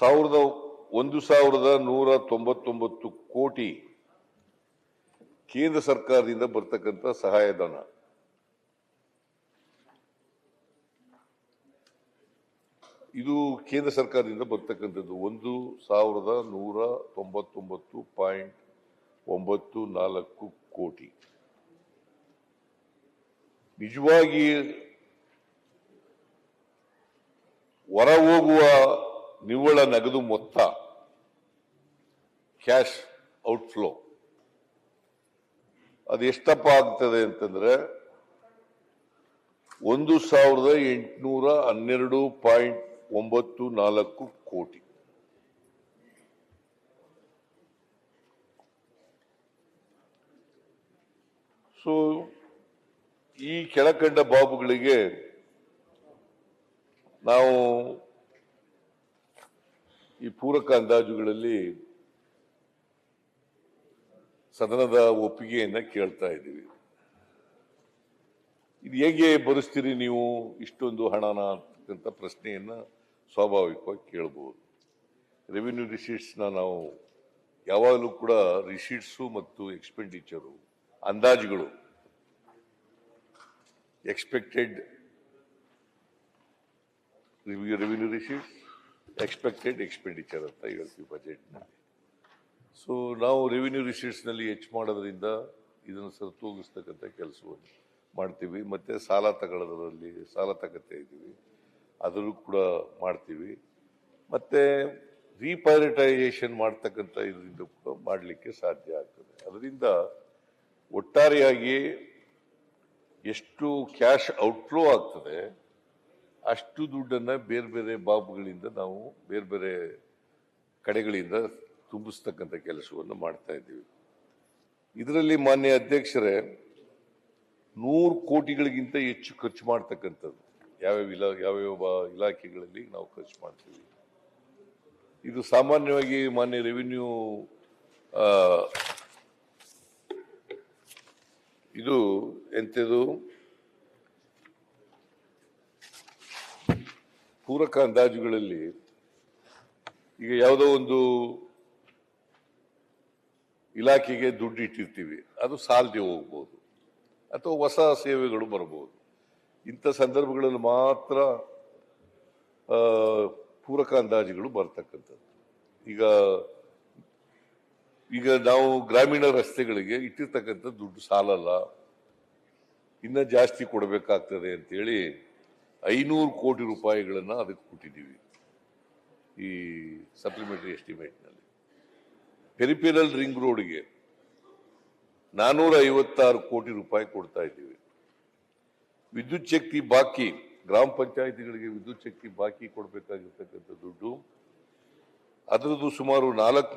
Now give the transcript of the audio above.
1,199 ಕೋಟಿ ಕೇಂದ್ರ ಸರ್ಕಾರದಿಂದ ಬರ್ತಕ್ಕಂಥ ಸಹಾಯಧನ. ಇದು ಕೇಂದ್ರ ಸರ್ಕಾರದಿಂದ ಬರ್ತಕ್ಕಂಥದ್ದು 1,199.94 ಕೋಟಿ. ನಿಜವಾಗಿ ಹೊರ ಹೋಗುವ ನಿವ್ವಳ ನಗದು ಮೊತ್ತ, ಕ್ಯಾಶ್ ಔಟ್ಫ್ಲೋ, ಅದು ಎಷ್ಟಪ್ಪ ಆಗ್ತದೆ ಅಂತಂದ್ರೆ 1,812.94 ಕೋಟಿ. ಸೊ ಈ ಕೆಳಕಂಡ ಬಾಬುಗಳಿಗೆ ನಾವು ಈ ಪೂರಕ ಅಂದಾಜುಗಳಲ್ಲಿ ಸದನದ ಒಪ್ಪಿಗೆಯನ್ನ ಕೇಳ್ತಾ ಇದ್ದೀವಿ. ಇದು ಹೇಗೆ ಭರಿಸ್ತೀರಿ ನೀವು ಇಷ್ಟೊಂದು ಹಣನ ಅಂತಕ್ಕಂಥ ಪ್ರಶ್ನೆಯನ್ನ ಸ್ವಾಭಾವಿಕವಾಗಿ ಕೇಳಬಹುದು. ರೆವಿನ್ಯೂ ರಿಸೀಟ್ಸ್ನ ನಾವು ಯಾವಾಗಲೂ ಕೂಡ ರಿಸೀಟ್ಸು ಮತ್ತು ಎಕ್ಸ್ಪೆಂಡಿಚರು ಅಂದಾಜುಗಳು, expected revenue receipts, expected expenditure ಅಂತ ಹೇಳ್ತೀವಿ ಬಜೆಟ್ನಲ್ಲಿ. ಸೊ ನಾವು ರೆವಿನ್ಯೂ ರಿಸೀಟ್ಸ್ನಲ್ಲಿ ಹೆಚ್ಚು ಮಾಡೋದ್ರಿಂದ ಇದನ್ನು ಸರಿತೂಗಿಸ್ತಕ್ಕಂಥ ಕೆಲಸವನ್ನು ಮಾಡ್ತೀವಿ. ಮತ್ತೆ ಸಾಲ ತಗೊಳ್ಳೋದ್ರಲ್ಲಿ ಸಾಲ ತಗೋತಾ ಇದ್ದೀವಿ, ಅದನ್ನು ಕೂಡ ಮಾಡ್ತೀವಿ. ಮತ್ತೆ ರೀಪ್ರೈವೇಟೈಸೇಷನ್ ಮಾಡ್ತಕ್ಕಂಥ ಇದರಿಂದ ಕೂಡ ಮಾಡಲಿಕ್ಕೆ ಸಾಧ್ಯ ಆಗ್ತದೆ. ಅದರಿಂದ ಒಟ್ಟಾರೆಯಾಗಿ ಎಷ್ಟು ಕ್ಯಾಶ್ ಔಟ್ಫ್ಲೋ ಆಗ್ತದೆ ಅಷ್ಟು ದುಡ್ಡನ್ನ ಬೇರೆ ಬೇರೆ ಬಾಬುಗಳಿಂದ ನಾವು ಬೇರೆ ಬೇರೆ ಕಡೆಗಳಿಂದ ತುಂಬಿಸ್ತಕ್ಕಂಥ ಕೆಲಸವನ್ನು ಮಾಡ್ತಾ ಇದ್ದೀವಿ. ಇದರಲ್ಲಿ ಮಾನ್ಯ ಅಧ್ಯಕ್ಷರೇ 100 ಕೋಟಿಗಳಿಗಿಂತ ಹೆಚ್ಚು ಖರ್ಚು ಮಾಡ್ತಕ್ಕಂಥದ್ದು ಯಾವ್ಯಾವ ಇಲಾಖೆಗಳಲ್ಲಿ ನಾವು ಖರ್ಚು ಮಾಡ್ತೀವಿ. ಇದು ಸಾಮಾನ್ಯವಾಗಿ ಮಾನ್ಯ ರೆವಿನ್ಯೂ ಇದು ಎಂಥದ್ದು ಪೂರಕ ಅಂದಾಜುಗಳಲ್ಲಿ ಈಗ ಯಾವುದೋ ಒಂದು ಇಲಾಖೆಗೆ ದುಡ್ಡು ಇಟ್ಟಿರ್ತೀವಿ, ಅದು ಸಾಲದೆ ಹೋಗ್ಬೋದು ಅಥವಾ ಹೊಸ ಸೇವೆಗಳು ಬರಬಹುದು. ಇಂಥ ಸಂದರ್ಭಗಳಲ್ಲಿ ಮಾತ್ರ ಪೂರಕ ಅಂದಾಜುಗಳು ಬರ್ತಕ್ಕಂಥದ್ದು. ಈಗ ನಾವು ಗ್ರಾಮೀಣ ರಸ್ತೆಗಳಿಗೆ ಇಟ್ಟಿರ್ತಕ್ಕಂಥ ದುಡ್ಡು ಸಾಲಲ್ಲ, ಇನ್ನ ಜಾಸ್ತಿ ಕೊಡಬೇಕಾಗ್ತದೆ ಅಂತೇಳಿ 500 ಕೋಟಿ ರೂಪಾಯಿಗಳನ್ನ ಅದಕ್ಕೆ ಕೊಟ್ಟಿದ್ದೀವಿ ಈ ಸಪ್ಲಿಮೆಂಟರಿ ಎಸ್ಟಿಮೇಟ್ನಲ್ಲಿ. ಪೆರಿಫೆರಲ್ ರಿಂಗ್ ರೋಡ್ಗೆ 456 ಕೋಟಿ ರೂಪಾಯಿ ಕೊಡ್ತಾ ಇದ್ದೀವಿ. ವಿದ್ಯುತ್ ಶಕ್ತಿ ಬಾಕಿ, ಗ್ರಾಮ ಪಂಚಾಯಿತಿಗಳಿಗೆ ವಿದ್ಯುತ್ ಶಕ್ತಿ ಬಾಕಿ ಕೊಡಬೇಕಾಗಿರ್ತಕ್ಕಂಥ ದುಡ್ಡು ಅದರದ್ದು ಸುಮಾರು 4